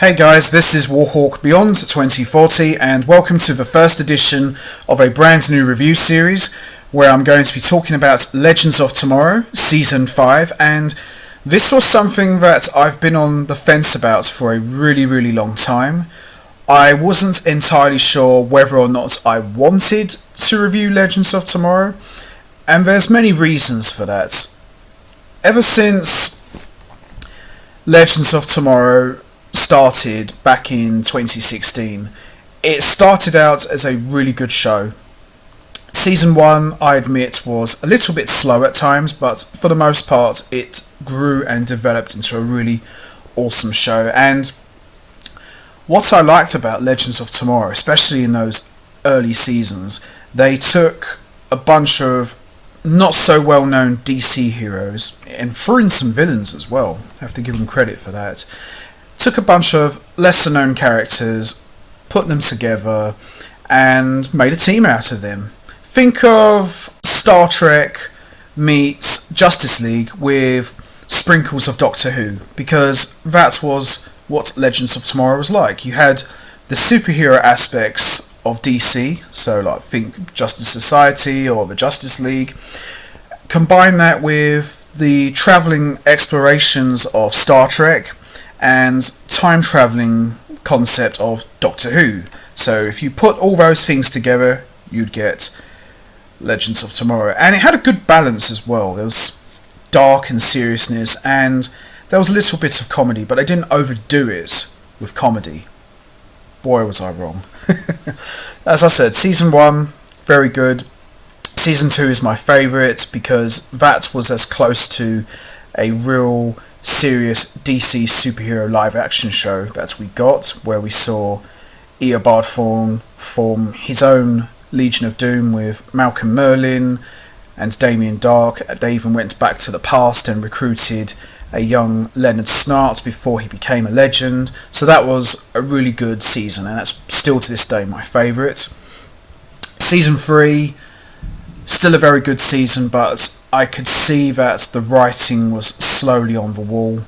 Hey guys, this is Warhawk Beyond 2040 and welcome to the first edition of a brand new review series where I'm going to be talking about Legends of Tomorrow Season 5, and this was something that I've been on the fence about for a really long time. I wasn't entirely sure whether or not I wanted to review Legends of Tomorrow, and there's many reasons for that. Ever since Legends of Tomorrow started back in 2016, it started out as a really good show. Season 1, I admit, was a little bit slow at times, but for the most part it grew and developed into a really awesome show. And what I liked about Legends of Tomorrow, especially in those early seasons, they took a bunch of not so well known DC heroes and threw in some villains as well. I have to give them credit for that. Took a bunch of lesser known characters, put them together, and made a team out of them. Think of Star Trek meets Justice League with sprinkles of Doctor Who, because that was what Legends of Tomorrow was like. You had the superhero aspects of DC, so like think Justice Society or the Justice League. Combine that with the travelling explorations of Star Trek and time travelling concept of Doctor Who. So if you put all those things together, you'd get Legends of Tomorrow. And it had a good balance as well. There was dark and seriousness, and there was a little bit of comedy, but they didn't overdo it with comedy. Boy, was I wrong. As I said, Season 1, very good. Season 2 is my favourite because that was as close to a real serious DC superhero live action show that we got, where we saw Eobard Thawne form his own Legion of Doom with Malcolm Merlyn and Damien Darhk. They even went back to the past and recruited a young Leonard Snart before he became a legend. So that was a really good season, and that's still to this day my favourite. Season 3, still a very good season, but I could see that the writing was slowly on the wall.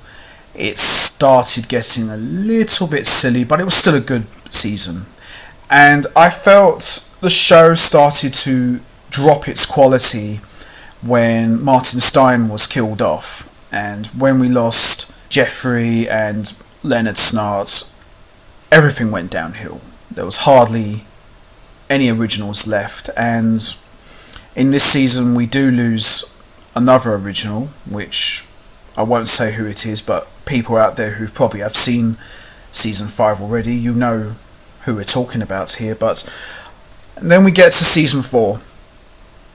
It started getting a little bit silly, but it was still a good season. And I felt the show started to drop its quality when Martin Stein was killed off. And when we lost Jeffrey and Leonard Snart, everything went downhill. There was hardly any originals left, and in this season we do lose another original, which I won't say who it is, but people out there who probably have seen Season 5 already, you know who we're talking about here. But then we get to Season 4.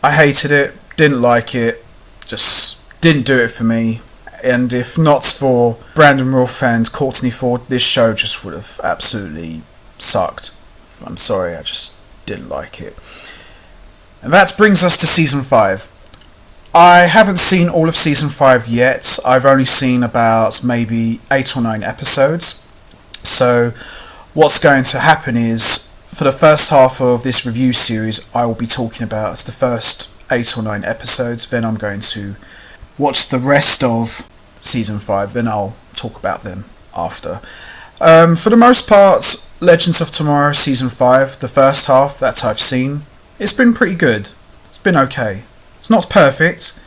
I hated it, didn't like it, just didn't do it for me. And if not for Brandon Routh and Courtney Ford, this show just would have absolutely sucked. I'm sorry, I just didn't like it. And that brings us to Season 5. I haven't seen all of Season 5 yet. I've only seen about maybe 8 or 9 episodes. So what's going to happen is, for the first half of this review series, I will be talking about the first 8 or 9 episodes. Then I'm going to watch the rest of Season 5. Then I'll talk about them after. For the most part, Legends of Tomorrow Season 5, the first half that I've seen, it's been pretty good. It's been okay. It's not perfect.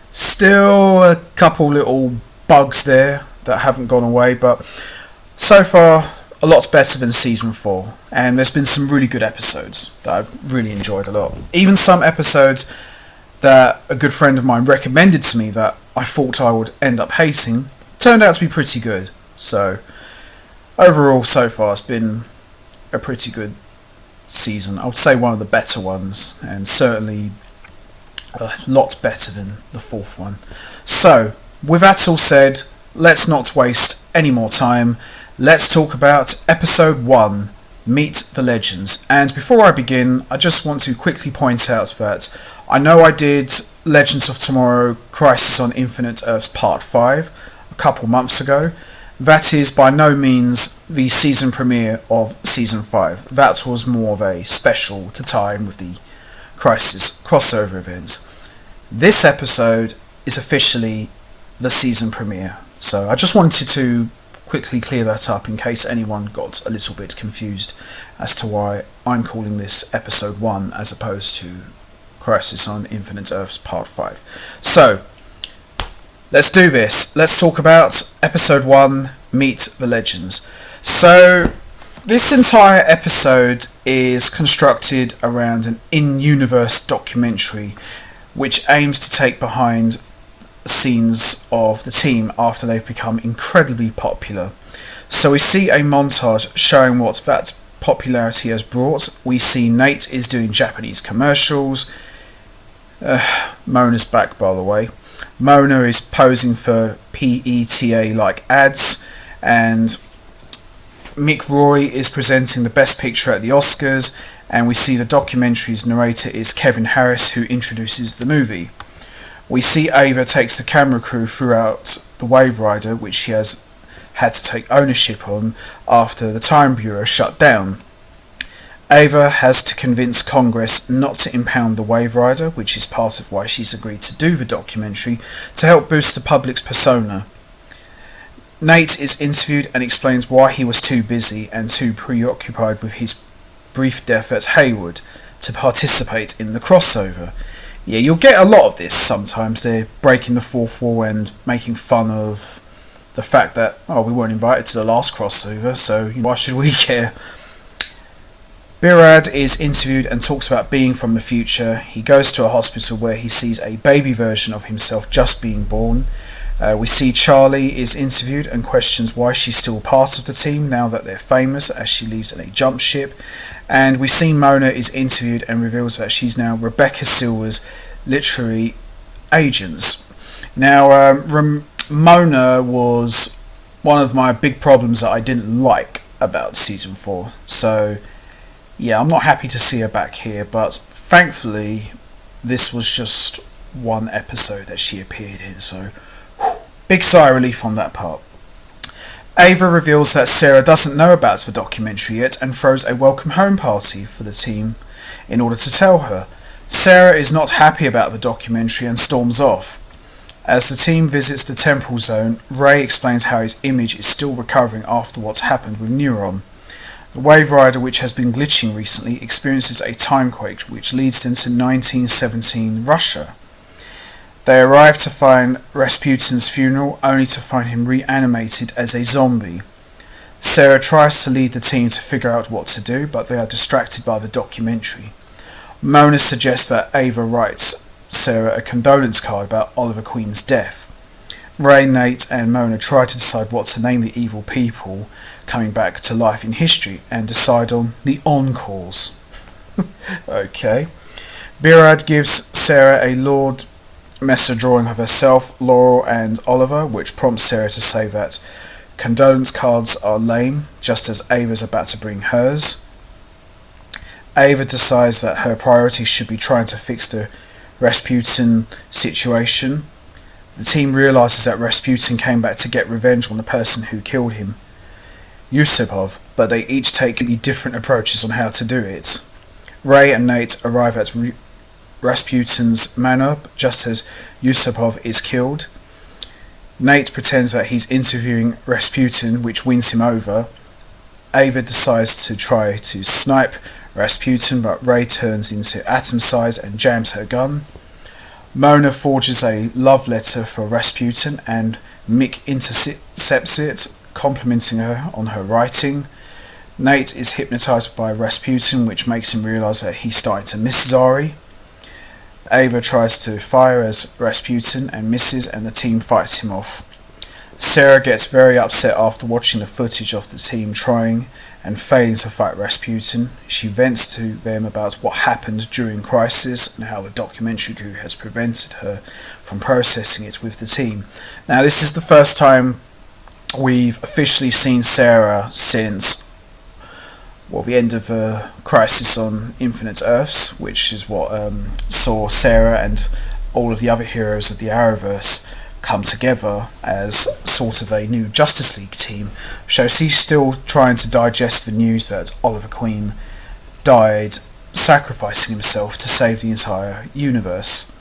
Still a couple little bugs there that haven't gone away, but so far a lot better than Season 4. And there's been some really good episodes that I've really enjoyed a lot. Even some episodes that a good friend of mine recommended to me that I thought I would end up hating turned out to be pretty good. So overall, so far, it's been a pretty good season. I would say one of the better ones, and certainly a lot better than the 4th one. So, with that all said, let's not waste any more time. Let's talk about Episode 1, Meet the Legends. And before I begin, I just want to quickly point out that I know I did Legends of Tomorrow Crisis on Infinite Earths Part 5 a couple months ago. That is by no means the season premiere of Season 5. That was more of a special to time with the Crisis crossover events. This episode is officially the season premiere. So I just wanted to quickly clear that up in case anyone got a little bit confused as to why I'm calling this episode 1 as opposed to Crisis on Infinite Earths Part 5. So, let's do this. Let's talk about episode 1, Meet the Legends. So, this entire episode is constructed around an in-universe documentary which aims to take behind scenes of the team after they've become incredibly popular. So we see a montage showing what that popularity has brought. We see Nate is doing Japanese commercials. Mona's back, by the way. Mona is posing for PETA-like ads, and Mick Roy is presenting the Best Picture at the Oscars, and we see the documentary's narrator is Kevin Harris, who introduces the movie. We see Ava takes the camera crew throughout the Wave Rider, which she has had to take ownership on after the Time Bureau shut down. Ava has to convince Congress not to impound the Wave Rider, which is part of why she's agreed to do the documentary, to help boost the public's persona. Nate is interviewed and explains why he was too busy and too preoccupied with his brief death at Haywood to participate in the crossover. Yeah, you'll get a lot of this sometimes. They're breaking the fourth wall and making fun of the fact that, we weren't invited to the last crossover, so why should we care? Birad is interviewed and talks about being from the future. He goes to a hospital where he sees a baby version of himself just being born. We see Charlie is interviewed and questions why she's still part of the team now that they're famous, as she leaves in a jump ship. And we see Mona is interviewed and reveals that she's now Rebecca Silver's literary agents. Now, Mona was one of my big problems that I didn't like about season 4. So, yeah, I'm not happy to see her back here, but thankfully, this was just one episode that she appeared in, so big sigh of relief on that part. Ava reveals that Sarah doesn't know about the documentary yet and throws a welcome home party for the team in order to tell her. Sarah is not happy about the documentary and storms off. As the team visits the temporal zone, Ray explains how his image is still recovering after what's happened with Neuron. The Wave Rider, which has been glitching recently, experiences a timequake which leads them to 1917 Russia. They arrive to find Rasputin's funeral, only to find him reanimated as a zombie. Sarah tries to lead the team to figure out what to do, but they are distracted by the documentary. Mona suggests that Ava writes Sarah a condolence card about Oliver Queen's death. Ray, Nate and Mona try to decide what to name the evil people coming back to life in history and decide on the Encores. Okay. Birad gives Sarah a Lord Messer drawing of herself, Laurel and Oliver, which prompts Sarah to say that condolence cards are lame, just as Ava's about to bring hers. Ava decides that her priority should be trying to fix the Rasputin situation. The team realises that Rasputin came back to get revenge on the person who killed him, Yusupov, but they each take different approaches on how to do it. Ray and Nate arrive at Rasputin's manor just as Yusupov is killed. Nate pretends that he's interviewing Rasputin, which wins him over. Ava decides to try to snipe Rasputin, but Ray turns into atom size and jams her gun. Mona forges a love letter for Rasputin and Mick intercepts it, complimenting her on her writing. Nate is hypnotised by Rasputin, which makes him realise that he's starting to miss Zari. Ava tries to fire as Rasputin and misses, and the team fights him off. Sarah gets very upset after watching the footage of the team trying and failing to fight Rasputin. She vents to them about what happened during Crisis and how the documentary crew has prevented her from processing it with the team. Now, this is the first time we've officially seen Sarah since the end of Crisis on Infinite Earths, which is what saw Sarah and all of the other heroes of the Arrowverse come together as sort of a new Justice League team. So she's still trying to digest the news that Oliver Queen died sacrificing himself to save the entire universe.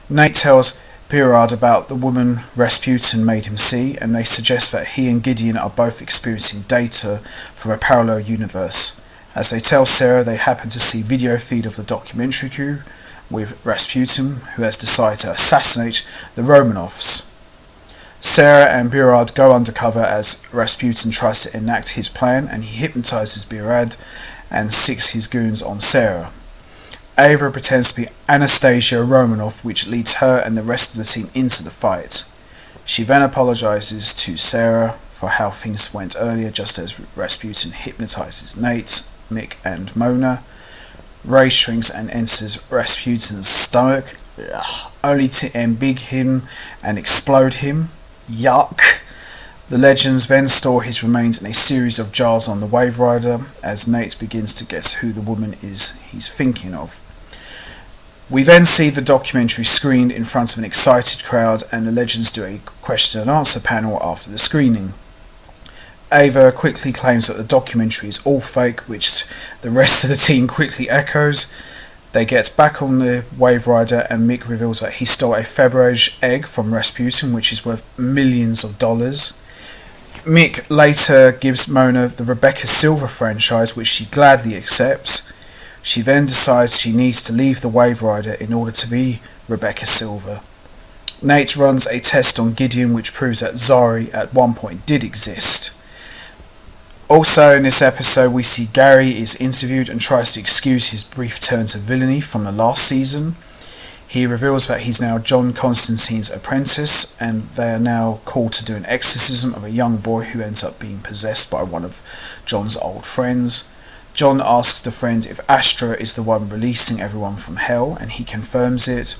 Nate tells Birard about the woman Rasputin made him see, and they suggest that he and Gideon are both experiencing data from a parallel universe. As they tell Sarah, they happen to see video feed of the documentary crew with Rasputin, who has decided to assassinate the Romanovs. Sarah and Birard go undercover as Rasputin tries to enact his plan, and he hypnotizes Birard and sicks his goons on Sarah. Ava pretends to be Anastasia Romanov, which leads her and the rest of the team into the fight. She then apologizes to Sarah for how things went earlier, just as Rasputin hypnotizes Nate, Mick and Mona. Ray shrinks and enters Rasputin's stomach, only to embig him and explode him. Yuck! The legends then store his remains in a series of jars on the Wave Rider, as Nate begins to guess who the woman is he's thinking of. We then see the documentary screened in front of an excited crowd, and the legends do a question and answer panel after the screening. Ava quickly claims that the documentary is all fake, which the rest of the team quickly echoes. They get back on the Wave Rider, and Mick reveals that he stole a Faberge egg from Rasputin, which is worth millions of dollars. Mick later gives Mona the Rebecca Silver franchise, which she gladly accepts. She then decides she needs to leave the Wave Rider in order to be Rebecca Silver. Nate runs a test on Gideon, which proves that Zari at one point did exist. Also in this episode, we see Gary is interviewed and tries to excuse his brief turn to villainy from the last season. He reveals that he's now John Constantine's apprentice, and they are now called to do an exorcism of a young boy who ends up being possessed by one of John's old friends. John asks the friend if Astra is the one releasing everyone from hell, and he confirms it.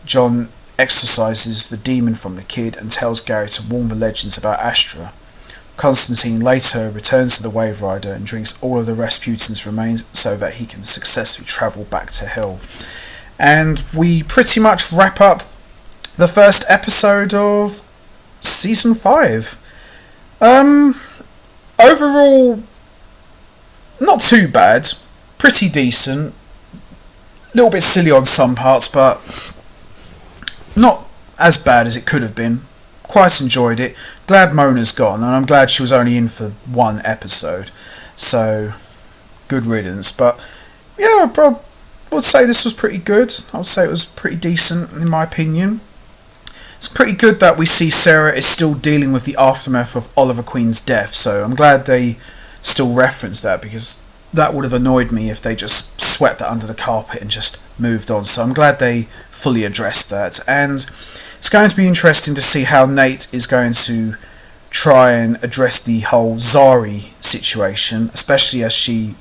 John exorcises the demon from the kid and tells Gary to warn the legends about Astra. Constantine later returns to the Wave Rider and drinks all of the Rasputin's remains so that he can successfully travel back to hell. And we pretty much wrap up the first episode of Season 5. Overall, not too bad. Pretty decent. A little bit silly on some parts, but not as bad as it could have been. Quite enjoyed it. Glad Mona's gone, and I'm glad she was only in for one episode. So, good riddance. But, yeah, I would say this was pretty good. I would say it was pretty decent, in my opinion. It's pretty good that we see Sarah is still dealing with the aftermath of Oliver Queen's death, so I'm glad they still reference that, because that would have annoyed me if they just swept that under the carpet and just moved on. So I'm glad they fully addressed that, and it's going to be interesting to see how Nate is going to try and address the whole Zari situation, especially as she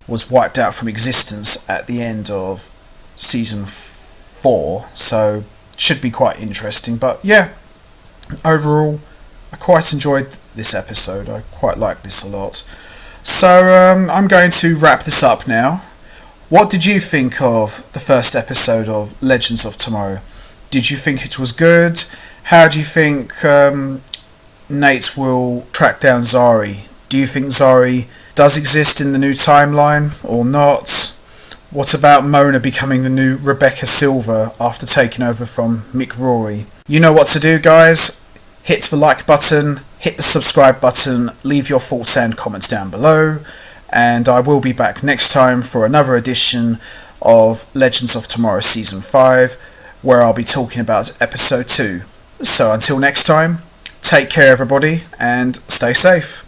was wiped out from existence at the end of season 4, so it should be quite interesting. But yeah, overall I quite enjoyed this episode. I quite like this a lot. So I'm going to wrap this up now. What did you think of the first episode of Legends of Tomorrow? Did you think it was good? How do you think Nate will track down Zari? Do you think Zari does exist in the new timeline or not? What about Mona becoming the new Rebecca Silver after taking over from Mick Rory? You know what to do, guys. Hit the like button, hit the subscribe button, leave your thoughts and comments down below, and I will be back next time for another edition of Legends of Tomorrow Season 5, where I'll be talking about Episode 2. So until next time, take care everybody, and stay safe.